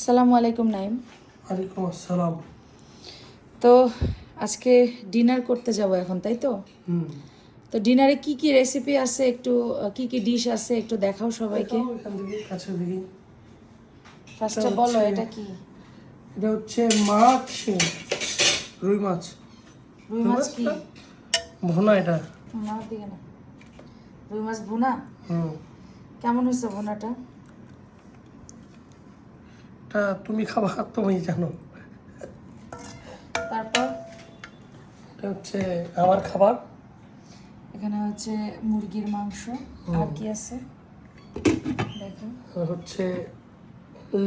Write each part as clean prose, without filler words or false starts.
আসসালামু আলাইকুম নাইম। ওয়ালাইকুম আসসালাম। তো আজকে ডিনার করতে যাব এখন, তাই তো? তো ডিনারে কি কি রেসিপি আছে, একটু কি কি ডিশ আছে একটু দেখাও সবাইকে। এখান থেকে কাছে দেখি। ফার্স্টে বলো এটা কি? এটা হচ্ছে মাছ, রুই মাছ। রুই মাছ কি ভুনা এটা। আমার দিকে না, রুই মাছ ভুনা। কেমন হয়েছে ভুনাটা? এটা তুমি খাবা, তুমি জানো। তারপর এটা হচ্ছে আমার খাবার। এখানে হচ্ছে মুরগির মাংস। আর কি আছে দেখো। আর হচ্ছে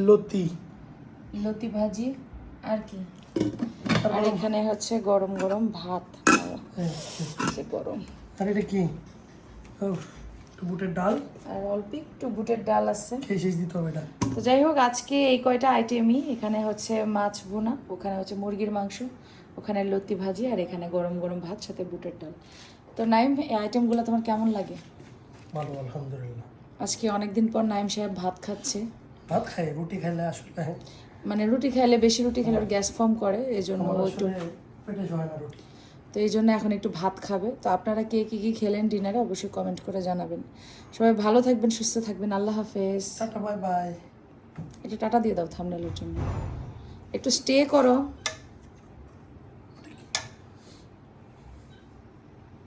লতি লতি ভাজি। আর কি? আর তারপর এখানে হচ্ছে গরম গরম ভাত। যে গরম। আর এটা কি? একটু বুটের ডাল। আর অল্প একটু বুটের ডাল আছে। খেয়ে শেষ দিতে হবে এটা। তো যাই হোক, আজকে এই কয়টা আইটেমই। এখানে হচ্ছে মাছ ভুনা, ওখানে হচ্ছে মুরগির মাংস, ওখানে লতি ভাজি, আর এখানে গরম গরম ভাত সাথে বুটের ডাল। তো নাইম, এই আইটেমগুলো তোমার কেমন লাগে? ভালো, আলহামদুলিল্লাহ। আজকে অনেকদিন পর নাইম সাহেব ভাত খাচ্ছে। ভাত খাই, রুটি খাইলে আসলে মানে রুটি খাইলে, বেশি রুটি খেলে গ্যাস ফর্ম করে, এই জন্য আমার একটু, আসলে পেটে যায় না রুটি। তো এই জন্য এখন একটু ভাত খাবে। তো আপনারা কে কী কী খেলেন ডিনারে অবশ্যই কমেন্ট করে জানাবেন। সবাই ভালো থাকবেন, সুস্থ থাকবেন, আল্লাহ হাফেজ। Tata, bye bye. একটু টাটা দিয়ে দাও থাম্বনেলের জন্য, একটু স্টে করো।